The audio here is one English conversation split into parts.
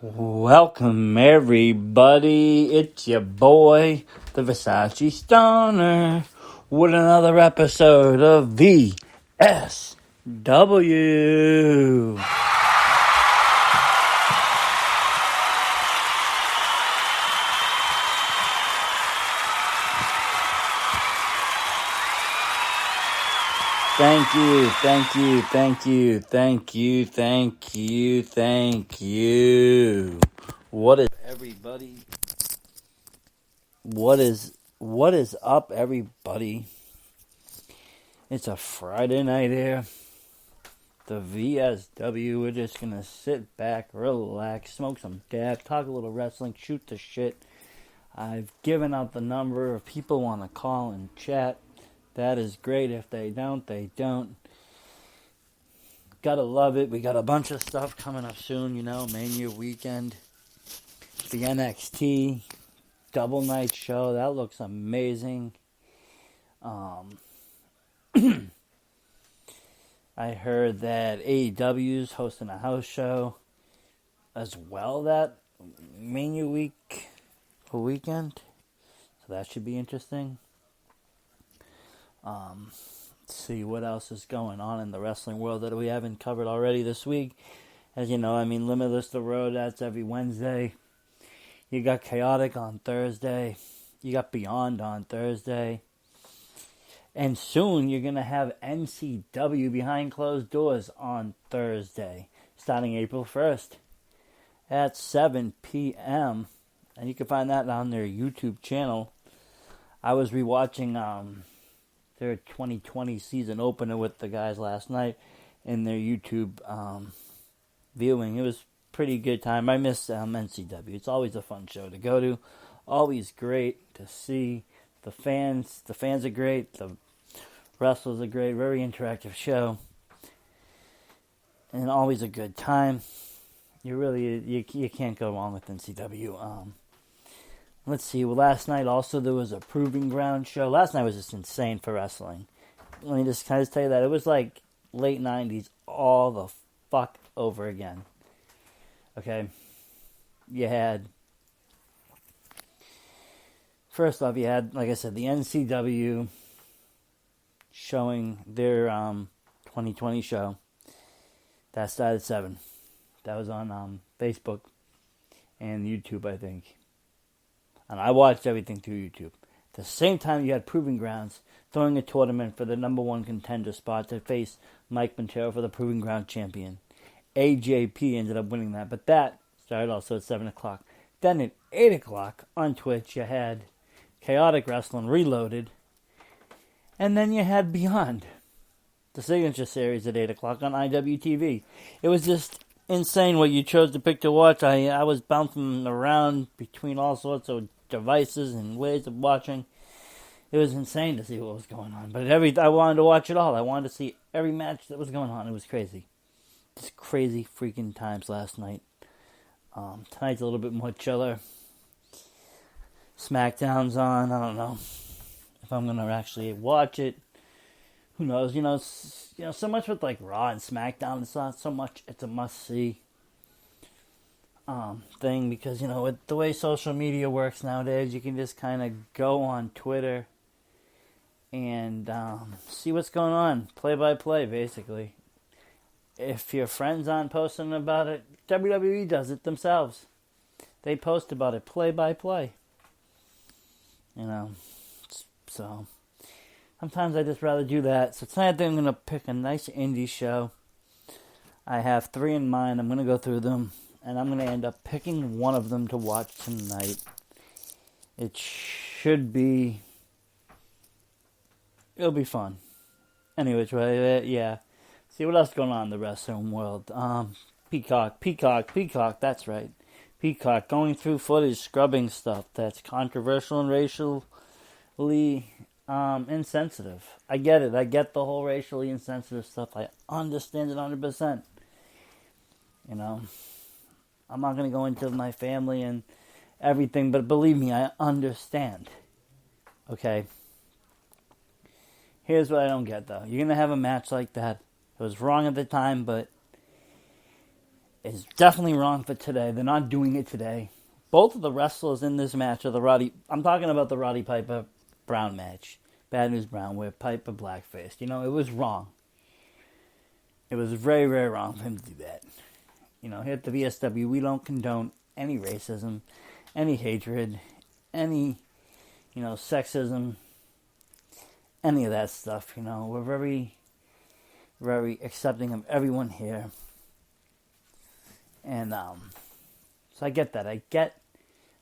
Welcome everybody, it's your boy, the Versace Stoner, with another episode of VSW. Thank you. What is everybody? What is up, everybody? It's a Friday night here. The VSW. We're just gonna sit back, relax, smoke some dab, talk a little wrestling, shoot the shit. I've given out the number if people want to call and chat. That is great. If they don't, they don't. Gotta love it. We got a bunch of stuff coming up soon, Mania weekend. The NXT double night show. That looks amazing. I heard that AEW's hosting a house show as well that Mania weekend. So that should be interesting. Let's see what else is going on in the wrestling world that we haven't covered already this week. As you know, Limitless the Road, that's every Wednesday. You got Chaotic on Thursday. You got Beyond on Thursday. And soon you're going to have NCW Behind Closed Doors on Thursday, starting April 1st at 7 p.m. And you can find that on their YouTube channel. I was rewatching their 2020 season opener with the guys last night in their YouTube viewing. It was pretty good time. I miss NCW. It's always a fun show to go to. Always great to see. The fans are great. The wrestlers are great. Very interactive show. And always a good time. You can't go wrong with NCW. Let's see. Well, last night also there was a Proving Ground show. Last night was just insane for wrestling. Let me just kind of tell you that. It was like late 90s all the fuck over again. Okay. First off, you had, like I said, the NCW showing their 2020 show. That started at 7. That was on Facebook and YouTube, I think. And I watched everything through YouTube. At the same time, you had Proving Grounds throwing a tournament for the number one contender spot to face Mike Montero for the Proving Ground champion. AJP ended up winning that, but that started also at 7 o'clock. Then at 8 o'clock on Twitch, you had Chaotic Wrestling Reloaded. And then you had Beyond, the signature series at 8 o'clock on IWTV. It was just insane what you chose to pick to watch. I was bouncing around between all sorts of devices and ways of watching. It was insane to see what was going on. But I wanted to watch it all. I wanted to see every match that was going on. It was crazy. Just crazy freaking times last night. Tonight's a little bit more chiller. SmackDown's on. I don't know if I'm going to actually watch it. Who knows? So much with like Raw and SmackDown. It's not so much. It's a must-see thing because with the way social media works nowadays, you can just kind of go on Twitter and see what's going on, play by play, basically. If your friends aren't posting about it, WWE does it themselves. They post about it play by play. So sometimes I just rather do that. So tonight I think I'm going to pick a nice indie show. I have 3 in mind. I'm going to go through them. And I'm going to end up picking one of them to watch tonight. It should be... It'll be fun. Anyways, right, yeah. See what else is going on in the wrestling world. Peacock, that's right. Peacock, going through footage, scrubbing stuff that's controversial and racially insensitive. I get it. I get the whole racially insensitive stuff. I understand it 100%. I'm not going to go into my family and everything, but believe me, I understand. Okay? Here's what I don't get, though. You're going to have a match like that. It was wrong at the time, but is definitely wrong for today. They're not doing it today. Both of the wrestlers in this match are I'm talking about the Roddy Piper Brown match. Bad News Brown, where Piper blackfaced. You know, it was wrong. It was very, very wrong for him to do that. You know, here at the VSW, we don't condone any racism, any hatred, any, sexism, any of that stuff. You know, we're very, very accepting of everyone here. And so I get that. I get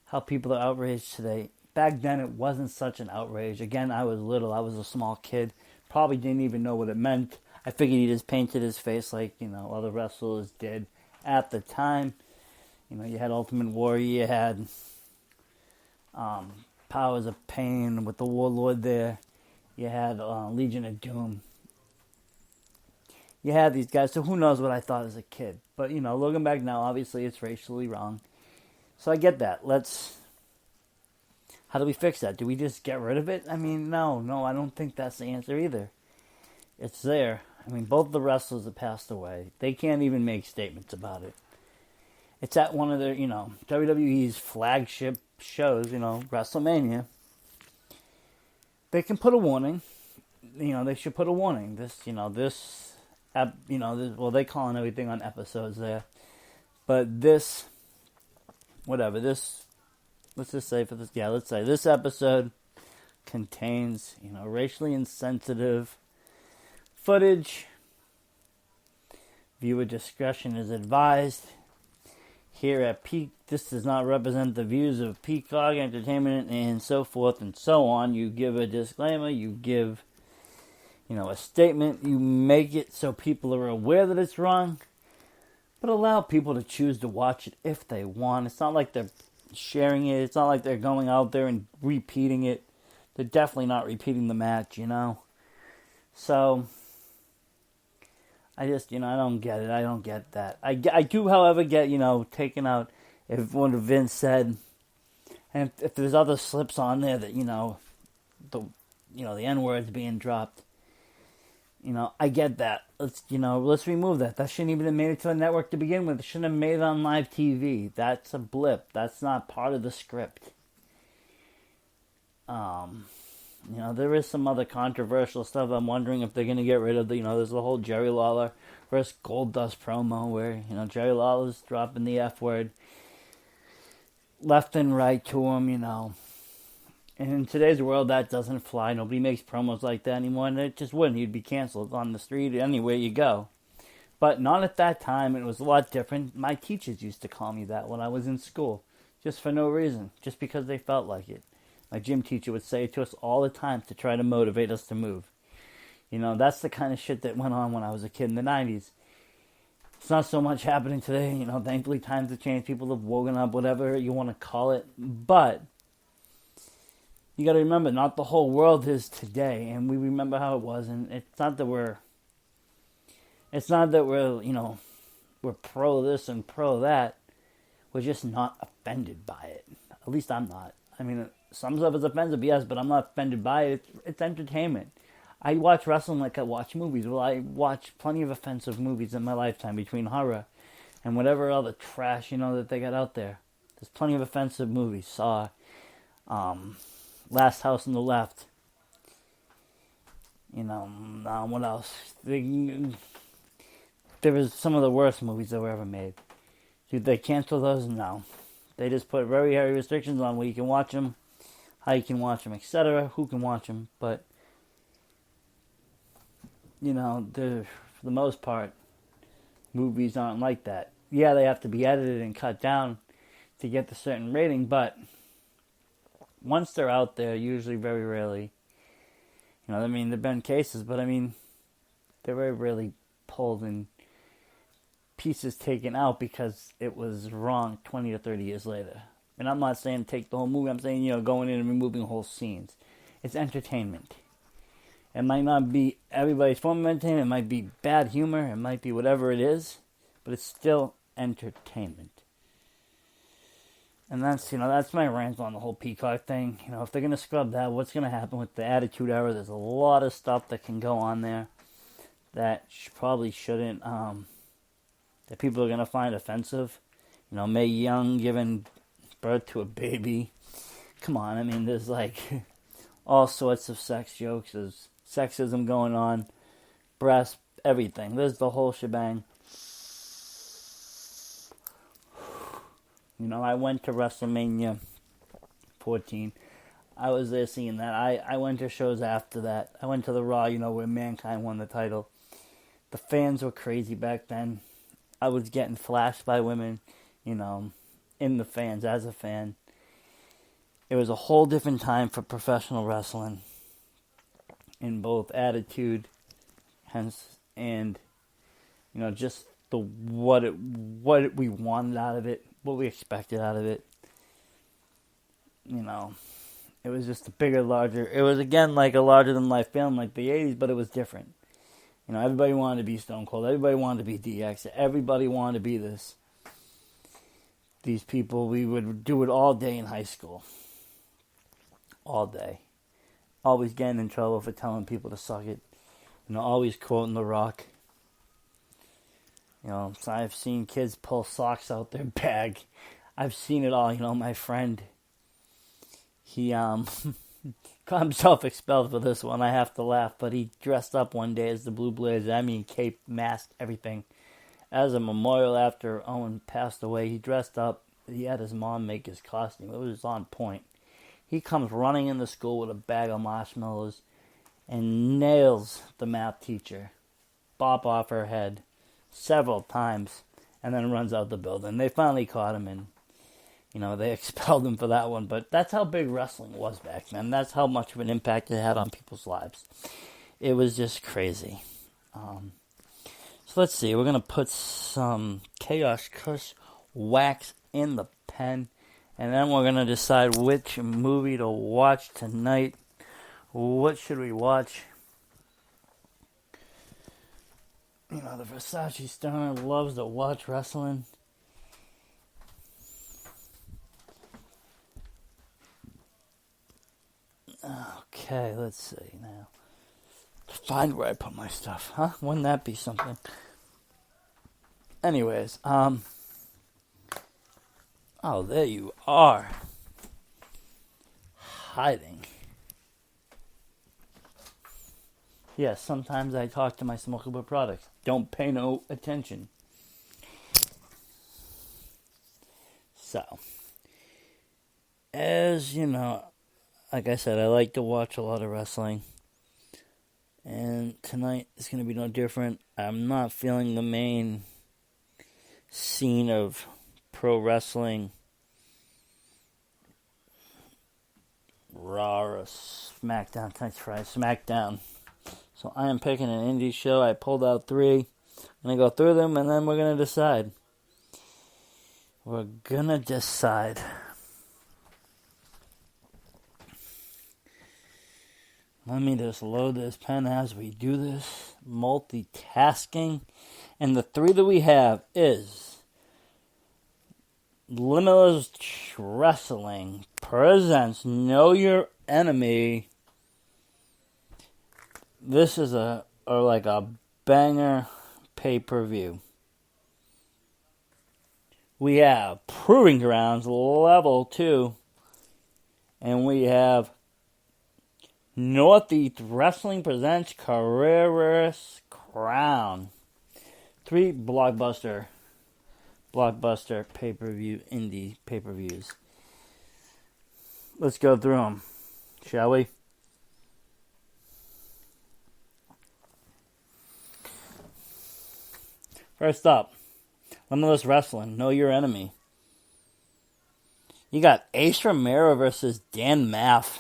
how people are outraged today. Back then, it wasn't such an outrage. Again, I was little. I was a small kid. Probably didn't even know what it meant. I figured he just painted his face like, other wrestlers did at the time. You had Ultimate Warrior. You had Powers of Pain with the Warlord there. You had Legion of Doom. You had these guys. So who knows what I thought as a kid. But, looking back now, obviously it's racially wrong. So I get that. How do we fix that? Do we just get rid of it? I mean, no, I don't think that's the answer either. It's there. I mean, both the wrestlers have passed away. They can't even make statements about it. It's at one of their, WWE's flagship shows, WrestleMania. They can put a warning. They should put a warning. They calling everything on episodes there. But let's just say let's say this episode contains, racially insensitive footage. Viewer discretion is advised. Here at Peak, this does not represent the views of Peacock Entertainment and so forth and so on. You give a disclaimer, you give, a statement, you make it so people are aware that it's wrong, but allow people to choose to watch it if they want. It's not like they're sharing it. It's not like they're going out there and repeating it. They're definitely not repeating the match, So, I just, I don't get it. I don't get that. I do, however, get, taken out if what Vince said, and if there's other slips on there that, the N-word's being dropped. I get that. Let's remove that. That shouldn't even have made it to the network to begin with. It shouldn't have made it on live TV. That's a blip. That's not part of the script. There is some other controversial stuff. I'm wondering if they're going to get rid of there's the whole Jerry Lawler versus Goldust promo where, Jerry Lawler's dropping the F word left and right to him, And in today's world, that doesn't fly. Nobody makes promos like that anymore, and it just wouldn't. You'd be canceled on the street anywhere you go. But not at that time. It was a lot different. My teachers used to call me that when I was in school, just for no reason, just because they felt like it. My gym teacher would say it to us all the time to try to motivate us to move. That's the kind of shit that went on when I was a kid in the 90s. It's not so much happening today. Thankfully times have changed. People have woken up, whatever you want to call it. But you got to remember, not the whole world is today, and we remember how it was. And it's not that we're, we're pro this and pro that. We're just not offended by it. At least I'm not. I mean, some stuff is offensive, yes, but I'm not offended by it. It's entertainment. I watch wrestling like I watch movies. Well, I watch plenty of offensive movies in my lifetime between horror and whatever other trash, that they got out there. There's plenty of offensive movies. Saw, Last House on the Left. What else? There was some of the worst movies that were ever made. Did they cancel those? No. They just put very heavy restrictions on where you can watch them, how you can watch them, etc., who can watch them. But, for the most part, movies aren't like that. Yeah, they have to be edited and cut down to get the certain rating, but once they're out there, usually very rarely, there have been cases, but they're very rarely pulled and pieces taken out because it was wrong 20 to 30 years later. And I'm not saying take the whole movie, I'm saying, going in and removing whole scenes. It's entertainment. It might not be everybody's form of entertainment, it might be bad humor, it might be whatever it is, but it's still entertainment. And that's my rant on the whole Peacock thing. If they're going to scrub that, what's going to happen with the Attitude Era? There's a lot of stuff that can go on there that probably shouldn't. that people are going to find offensive. Mae Young giving birth to a baby. Come on, I mean, there's like all sorts of sex jokes. There's sexism going on, breast, everything. There's the whole shebang. I went to WrestleMania 14. I was there seeing that. I went to shows after that. I went to the Raw, where Mankind won the title. The fans were crazy back then. I was getting flashed by women, in the fans as a fan. It was a whole different time for professional wrestling in both attitude, hence, and just what we wanted out of it, what we expected out of it. It was just a bigger, larger. It was again like a larger than life film, like the '80s, but it was different. Everybody wanted to be Stone Cold. Everybody wanted to be DX. Everybody wanted to be this. These people, we would do it all day in high school. All day. Always getting in trouble for telling people to suck it. Always quoting The Rock. So I've seen kids pull socks out their bag. I've seen it all. My friend, he got himself expelled for this one. I have to laugh, but he dressed up one day as the Blue Blazer. I mean, cape, mask, everything. As a memorial after Owen passed away, he dressed up. He had his mom make his costume. It was on point. He comes running into school with a bag of marshmallows and nails the math teacher. Bop off her head several times and then runs out the building. They finally caught him and, they expelled him for that one. But that's how big wrestling was back then. That's how much of an impact it had on people's lives. It was just crazy. So let's see. We're going to put some Chaos Kush wax in the pen. And then we're going to decide which movie to watch tonight. What should we watch? The Versace star loves to watch wrestling. Okay, let's see now. Find where I put my stuff, huh? Wouldn't that be something? Anyways, oh, there you are. Hiding. Yes, sometimes I talk to my smokable products. Don't pay no attention. So, as you know, like I said, I like to watch a lot of wrestling. And tonight is going to be no different. I'm not feeling the main scene of pro wrestling. Raw or SmackDown. Tonight's Friday. SmackDown. So I am picking an indie show. I pulled out 3. I'm going to go through them and then we're going to decide. We're going to decide. Let me just load this pen as we do this. Multitasking. And the 3 that we have is Limitless Wrestling presents Know Your Enemy. This is a banger pay-per-view. We have Proving Grounds Level 2. And we have Northeast Wrestling presents Carreras Crown. 3 blockbuster pay-per-view indie pay-per-views. Let's go through them, shall we? First up, Limitless Wrestling, Know Your Enemy. You got Ace Romero versus Dan Maff.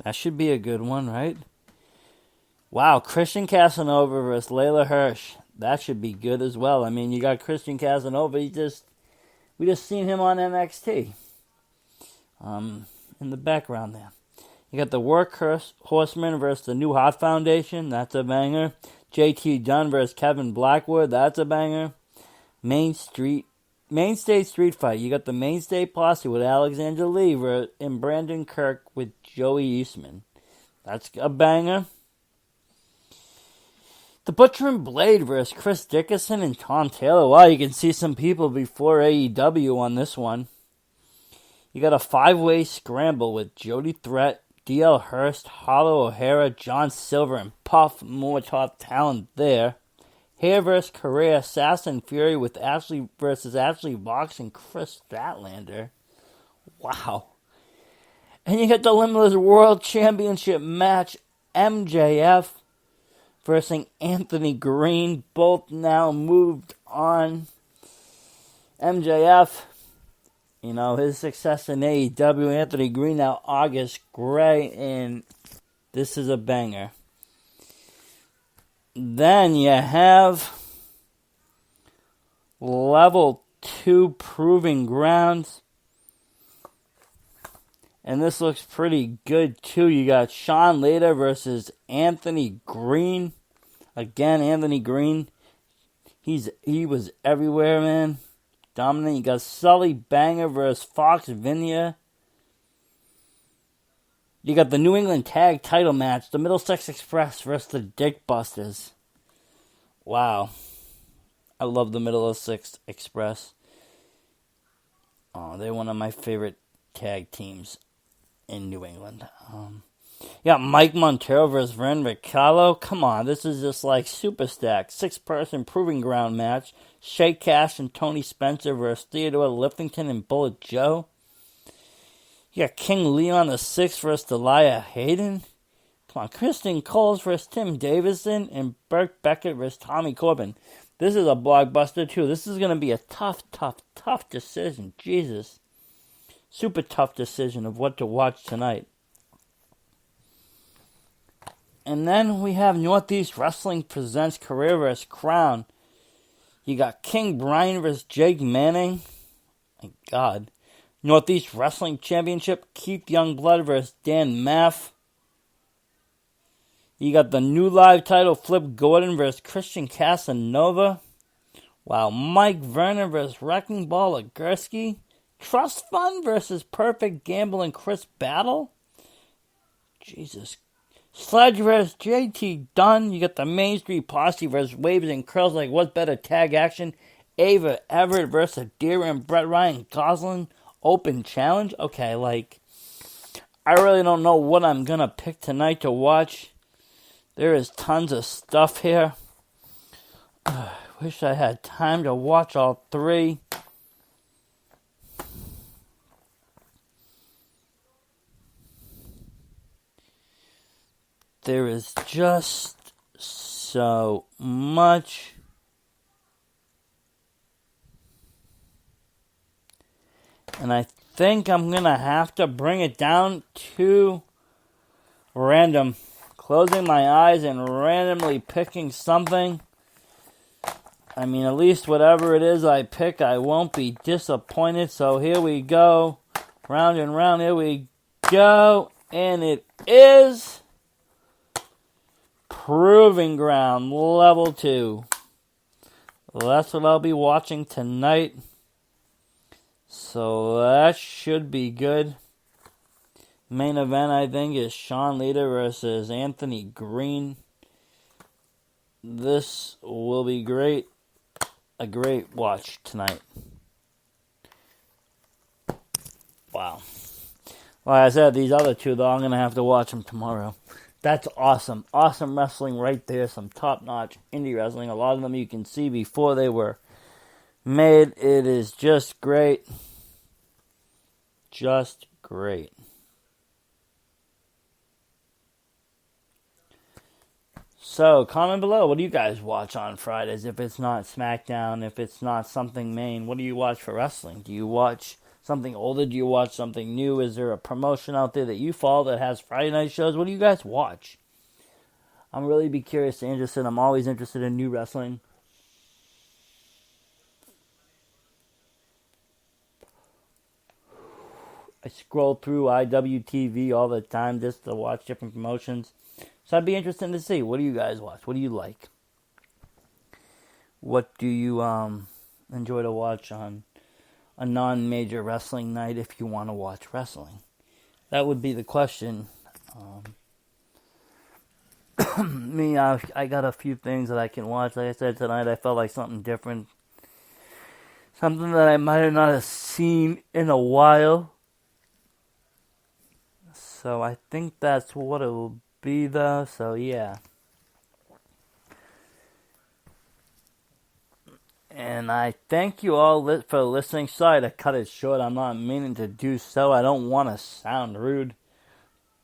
That should be a good one, right? Wow, Christian Casanova versus Layla Hirsch. That should be good as well. I mean, you got Christian Casanova. We just seen him on NXT. In the background there. You got the Workhorse Horsemen versus the New Hot Foundation. That's a banger. JT Dunn versus Kevin Blackwood. That's a banger. Mainstay Street Fight. You got the Mainstay Posse with Alexander Lee and Brandon Kirk with Joey Eastman. That's a banger. The Butcher and Blade versus Chris Dickinson and Tom Taylor. Wow, you can see some people before AEW on this one. You got a 5-way scramble with Jody Threat, D.L. Hurst, Hollow O'Hara, John Silver, and Puff. More top talent there. Hair versus Correa, Assassin Fury with Ashley versus Ashley Vox and Chris Statlander. Wow. And you got the Limitless World Championship match, MJF versus Anthony Green. Both now moved on. MJF, his success in AEW. Anthony Green now August Gray, and this is a banger. Then you have Level 2 Proving Grounds. And this looks pretty good too. You got Sean Lader versus Anthony Green. Again, Anthony Green. He was everywhere, man. Dominant. You got Sully Banger versus Fox Vinia. You got the New England Tag Title match. The Middlesex Express versus the Dick Busters. Wow. I love the Middlesex Express. Oh, they're one of my favorite tag teams in New England. Mike Montero versus Vern Ricciardo. Come on, this is just like Super Stack. 6-person Proving Ground match. Shay Cash and Tony Spencer versus Theodore Liftington and Bullet Joe. You got King Leon VI versus Delia Hayden. Come on, Christian Coles versus Tim Davison and Burke Beckett versus Tommy Corbin. This is a blockbuster too. This is going to be a tough decision. Jesus. Super tough decision of what to watch tonight. And then we have Northeast Wrestling presents Career vs. Crown. You got King Brian vs. Jake Manning. My God. Northeast Wrestling Championship, Keith Youngblood vs. Dan Maff. You got the new live title, Flip Gordon vs. Christian Casanova. Wow. Mike Vernon vs. Wrecking Ball Gursky. Trust Fund versus Perfect Gamble and Chris Battle. Jesus. Sledge versus JT Dunn. You got the Main Street Posse versus Waves and Curls. Like, what's better tag action? Ava Everett versus Adira and Brett Ryan Goslin. Open challenge. Okay, I really don't know what I'm going to pick tonight to watch. There is tons of stuff here. Wish I had time to watch all 3. There is just so much. And I think I'm going to have to bring it down to random. Closing my eyes and randomly picking something. I mean, at least whatever it is I pick, I won't be disappointed. So here we go. Round and round, here we go. And it is Proving Ground, Level 2. Well, that's what I'll be watching tonight. So that should be good. Main event, I think, is Sean Lader versus Anthony Green. This will be great. A great watch tonight. Wow. Like I said, these other 2, though, I'm going to have to watch them tomorrow. That's awesome. Awesome wrestling right there. Some top-notch indie wrestling. A lot of them you can see before they were made. It is just great. Just great. So, comment below. What do you guys watch on Fridays? If it's not SmackDown, if it's not something main, what do you watch for wrestling? Do you watch something older? Do you watch something new? Is there a promotion out there that you follow that has Friday night shows? What do you guys watch? I'm really be curious and interested. I'm always interested in new wrestling. I scroll through IWTV all the time just to watch different promotions. So I'd be interested to see, what do you guys watch? What do you like? What do you enjoy to watch on a non-major wrestling night if you want to watch wrestling? That would be the question. I got a few things that I can watch. Like I said tonight, I felt like something different. Something that I might have not have seen in a while. So I think that's what it will be, though. So yeah. And I thank you all for listening. Sorry to cut it short. I'm not meaning to do so. I don't want to sound rude.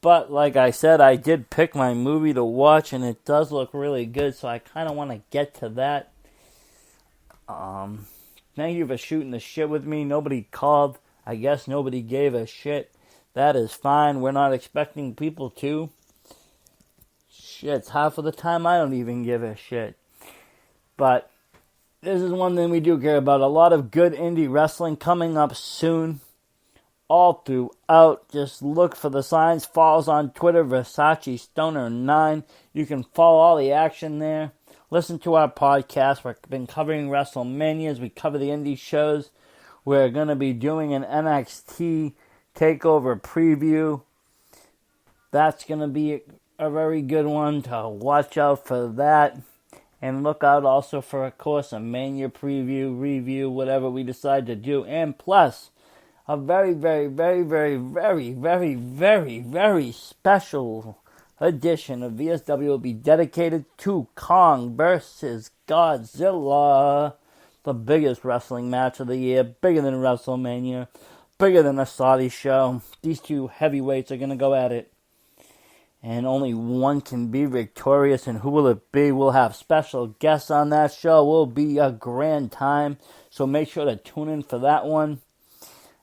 But like I said, I did pick my movie to watch, and it does look really good. So I kind of want to get to that. Thank you for shooting the shit with me. Nobody called. I guess nobody gave a shit. That is fine. We're not expecting people to. Shit, half of the time I don't even give a shit. But this is one thing we do care about. A lot of good indie wrestling coming up soon. All throughout. Just look for the signs. Follow us on Twitter, Versace Stoner 9. You can follow all the action there. Listen to our podcast. We've been covering WrestleManias. We cover the indie shows. We're going to be doing an NXT TakeOver preview. That's going to be a very good one to watch out for that. And look out also for, of course, a Mania preview, review, whatever we decide to do. And plus, a very, very, very, very, very, very, very, very special edition of VSW will be dedicated to Kong versus Godzilla. The biggest wrestling match of the year. Bigger than WrestleMania. Bigger than a Saudi show. These two heavyweights are going to go at it. And only one can be victorious. And who will it be? We'll have special guests on that show. It will be a grand time. So make sure to tune in for that one.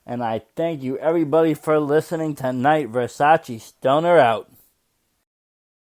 And I thank you everybody for listening tonight. Versace Stoner out.